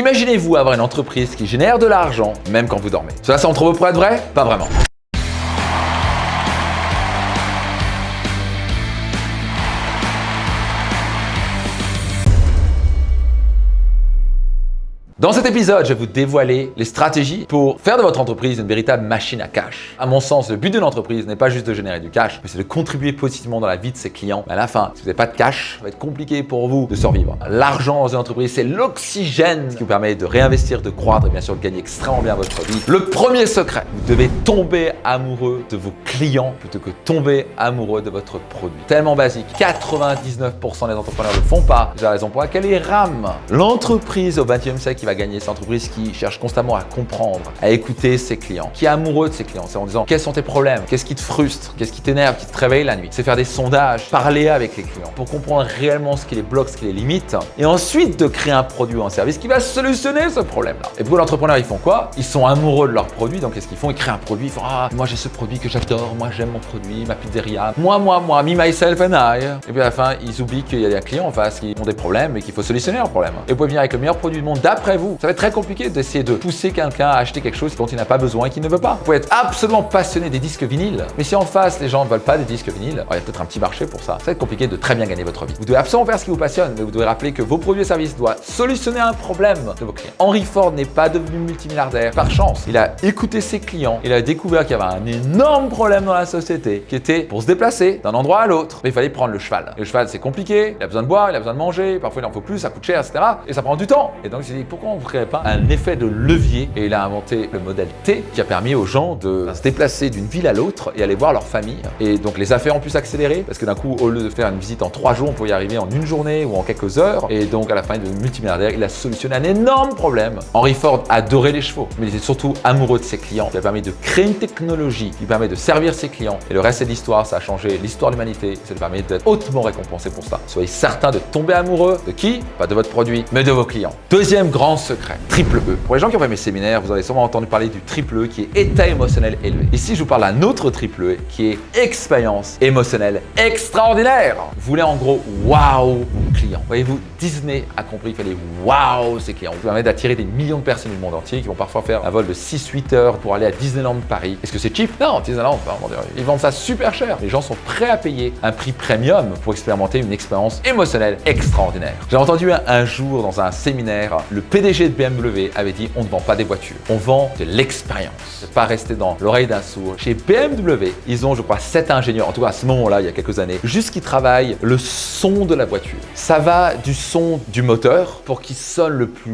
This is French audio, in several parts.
Imaginez-vous avoir une entreprise qui génère de l'argent même quand vous dormez. Cela semble trop beau pour être vrai? Pas vraiment. Dans cet épisode, je vais vous dévoiler les stratégies pour faire de votre entreprise une véritable machine à cash. À mon sens, le but d'une entreprise n'est pas juste de générer du cash, mais c'est de contribuer positivement dans la vie de ses clients. Mais à la fin, si vous n'avez pas de cash, ça va être compliqué pour vous de survivre. L'argent dans une entreprise, c'est l'oxygène qui vous permet de réinvestir, de croître et bien sûr de gagner extrêmement bien votre vie. Le premier secret, vous devez tomber amoureux de vos clients plutôt que tomber amoureux de votre produit. Tellement basique, 99% des entrepreneurs ne le font pas. C'est la raison pour laquelle ils rament. L'entreprise au XXe siècle qui va gagner, c'est l'entreprise qui cherche constamment à comprendre, à écouter ses clients, qui est amoureux de ses clients. C'est en disant quels sont tes problèmes, qu'est-ce qui te frustre, qu'est-ce qui t'énerve, qui te réveille la nuit. C'est faire des sondages, parler avec les clients pour comprendre réellement ce qui les bloque, ce qui les limite et ensuite de créer un produit ou un service qui va solutionner ce problème-là. Et pour l'entrepreneur, ils font quoi? Ils sont amoureux de leur produit, donc qu'est-ce qu'ils font? Ils créent un produit, ils font moi j'ai ce produit que j'adore, moi j'aime mon produit, ma pizzeria, moi, me, myself and I. Et puis à la fin, ils oublient qu'il y a des clients en face qui ont des problèmes et qu'il faut solutionner leurs problèmes. Et vous pouvez venir avec le meilleur produit du monde d'après vous. Ça va être très compliqué d'essayer de pousser quelqu'un à acheter quelque chose dont il n'a pas besoin et qu'il ne veut pas. Vous pouvez être absolument passionné des disques vinyles, mais si en face les gens ne veulent pas des disques vinyles, il y a peut-être un petit marché pour ça. Ça va être compliqué de très bien gagner votre vie. Vous devez absolument faire ce qui vous passionne, mais vous devez rappeler que vos produits et services doivent solutionner un problème de vos clients. Henry Ford n'est pas devenu multimilliardaire par chance. Il a écouté ses clients, il a découvert qu'il y avait un énorme problème dans la société qui était pour se déplacer d'un endroit à l'autre. Mais il fallait prendre le cheval. Et le cheval, c'est compliqué, il a besoin de boire, il a besoin de manger, parfois il en faut plus, ça coûte cher, etc. Et ça prend du temps. Et donc il s'est dit pourquoi on ne ferait pas un effet de levier et il a inventé le modèle T qui a permis aux gens de se déplacer d'une ville à l'autre et aller voir leur famille. Et donc les affaires ont pu s'accélérer parce que d'un coup, au lieu de faire une visite en 3 jours, on pouvait y arriver en une journée ou en quelques heures. Et donc à la fin, il est devenu multimilliardaire. Il a solutionné un énorme problème. Henry Ford adorait les chevaux, mais il était surtout amoureux de ses clients. Il a permis de créer une technologie qui permet de servir ses clients. Et le reste de l'histoire, ça a changé l'histoire de l'humanité. Ça lui permet d'être hautement récompensé pour ça. Soyez certain de tomber amoureux de qui? Pas de votre produit, mais de vos clients. Deuxième grand secret, triple E. Pour les gens qui ont fait mes séminaires, vous avez sûrement entendu parler du triple E qui est état émotionnel élevé. Ici, je vous parle d'un autre triple E qui est expérience émotionnelle extraordinaire. Vous voulez en gros wow vos clients. Voyez-vous, Disney a compris qu'il fallait wow ses clients. Vous permet d'attirer des millions de personnes du monde entier qui vont parfois faire un vol de 6-8 heures pour aller à Disneyland Paris. Est-ce que c'est cheap? Non, Disneyland, ils vendent ça super cher. Les gens sont prêts à payer un prix premium pour expérimenter une expérience émotionnelle extraordinaire. J'ai entendu un jour dans un séminaire, le PDG de BMW avait dit on ne vend pas des voitures, on vend de l'expérience. C'est pas rester dans l'oreille d'un sourd. Chez BMW, ils ont je crois 7 ingénieurs, en tout cas à ce moment-là, il y a quelques années, juste qui travaillent le son de la voiture. Ça va du son du moteur pour qu'il sonne le plus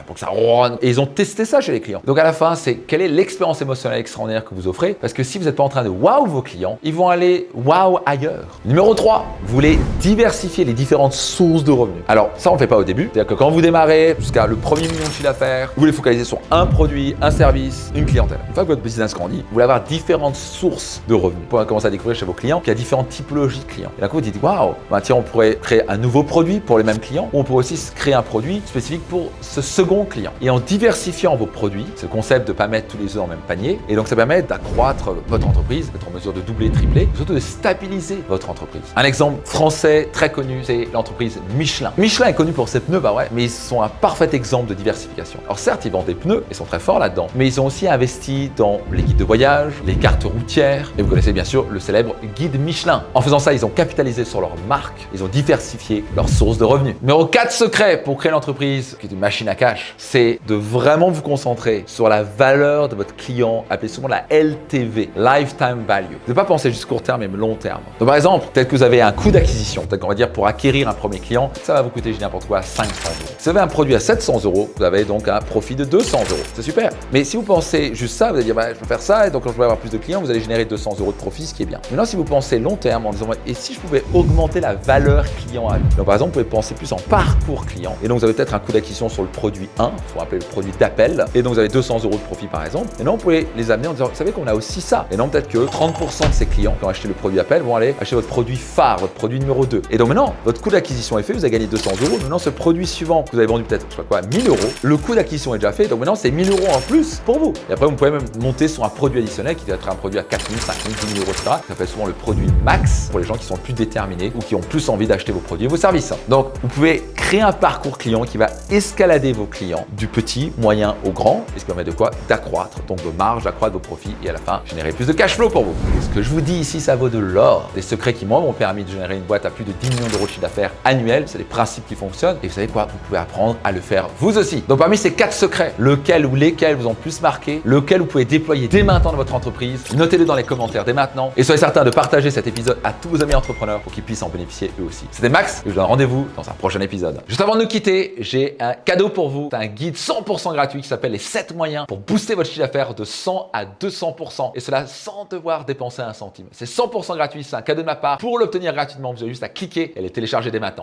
pour que ça ronne. Et ils ont testé ça chez les clients. Donc à la fin, c'est quelle est l'expérience émotionnelle extraordinaire que vous offrez? Parce que si vous n'êtes pas en train de wow vos clients, ils vont aller wow ailleurs. Numéro 3, vous voulez diversifier les différentes sources de revenus. Alors ça, on ne fait pas au début. C'est-à-dire que quand vous démarrez jusqu'à le premier million de chiffre d'affaires, vous voulez focaliser sur un produit, un service, une clientèle. Une fois que votre business grandit, vous voulez avoir différentes sources de revenus. Vous pouvez commencer à découvrir chez vos clients qu'il y a différentes typologies de clients. Et d'un coup, vous dites waouh, tiens, on pourrait créer un nouveau produit pour les mêmes clients, ou on pourrait aussi créer un produit spécifique pour ce second client. Et en diversifiant vos produits, c'est le concept de ne pas mettre tous les œufs dans le même panier. Et donc ça permet d'accroître votre entreprise, d'être en mesure de doubler, tripler, et surtout de stabiliser votre entreprise. Un exemple français très connu, c'est l'entreprise Michelin. Michelin est connu pour ses pneus, mais ils sont un parfait exemple de diversification. Alors certes, ils vendent des pneus, ils sont très forts là-dedans, mais ils ont aussi investi dans les guides de voyage, les cartes routières, et vous connaissez bien sûr le célèbre guide Michelin. En faisant ça, ils ont capitalisé sur leur marque, ils ont diversifié leurs sources de revenus. Numéro 4 secret pour créer l'entreprise qui est une machine à cash, c'est de vraiment vous concentrer sur la valeur de votre client, appelée souvent la LTV, Lifetime Value. Vous ne devez pas penser juste court terme, mais long terme. Donc par exemple, peut-être que vous avez un coût d'acquisition, peut-être qu'on va dire pour acquérir un premier client, ça va vous coûter, je dis n'importe quoi, 500 €. Si vous avez un produit à 700 €, vous avez donc un profit de 200 €. C'est super. Mais si vous pensez juste ça, vous allez dire, je peux faire ça, et donc quand je vais avoir plus de clients, vous allez générer 200 € de profit, ce qui est bien. Maintenant, si vous pensez long terme en disant, et si je pouvais augmenter la valeur client à vie? Donc par exemple, vous pouvez penser plus en parcours client. Et donc vous avez peut-être un coût d'acquisition sur le produit 1, il faut appeler le produit d'appel, et donc vous avez 200 € de profit par exemple. Et non, vous pouvez les amener en disant, vous savez qu'on a aussi ça. Et non, peut-être que 30% de ces clients qui ont acheté le produit d'appel vont aller acheter votre produit phare, votre produit numéro 2. Et donc maintenant, votre coût d'acquisition est fait, vous avez gagné 200 €. Maintenant, ce produit suivant que vous avez vendu peut-être peut-être, je sais pas quoi, 1000 euros. Le coût d'acquisition est déjà fait, donc maintenant c'est 1000 euros en plus pour vous. Et après, vous pouvez même monter sur un produit additionnel qui va être un produit à 4000, 5000, 10 000 euros, etc. Ça s'appelle souvent le produit max pour les gens qui sont plus déterminés ou qui ont plus envie d'acheter vos produits et vos services. Donc, vous pouvez créer un parcours client qui va escalader vos clients du petit, moyen au grand, et ce qui permet de quoi? D'accroître donc vos marges, d'accroître vos profits et à la fin, générer plus de cash flow pour vous. Et ce que je vous dis ici, ça vaut de l'or. Des secrets qui, moi, m'ont permis de générer une boîte à plus de 10 millions d'euros de chiffre d'affaires annuel. C'est des principes qui fonctionnent. Et vous savez quoi? Vous pouvez apprendre à le faire vous aussi. Donc, parmi ces 4 secrets, lequel ou lesquels vous ont plus marqué, lequel vous pouvez déployer dès maintenant dans votre entreprise, notez-le dans les commentaires dès maintenant. Et soyez certain de partager cet épisode à tous vos amis entrepreneurs pour qu'ils puissent en bénéficier eux aussi. C'était Max et je vous donne rendez-vous dans un prochain épisode. Juste avant de nous quitter, j'ai un cadeau pour vous. C'est un guide 100% gratuit qui s'appelle les 7 moyens pour booster votre chiffre d'affaires de 100 à 200%. Et cela sans devoir dépenser un centime. C'est 100% gratuit, c'est un cadeau de ma part. Pour l'obtenir gratuitement, vous avez juste à cliquer et les télécharger dès maintenant.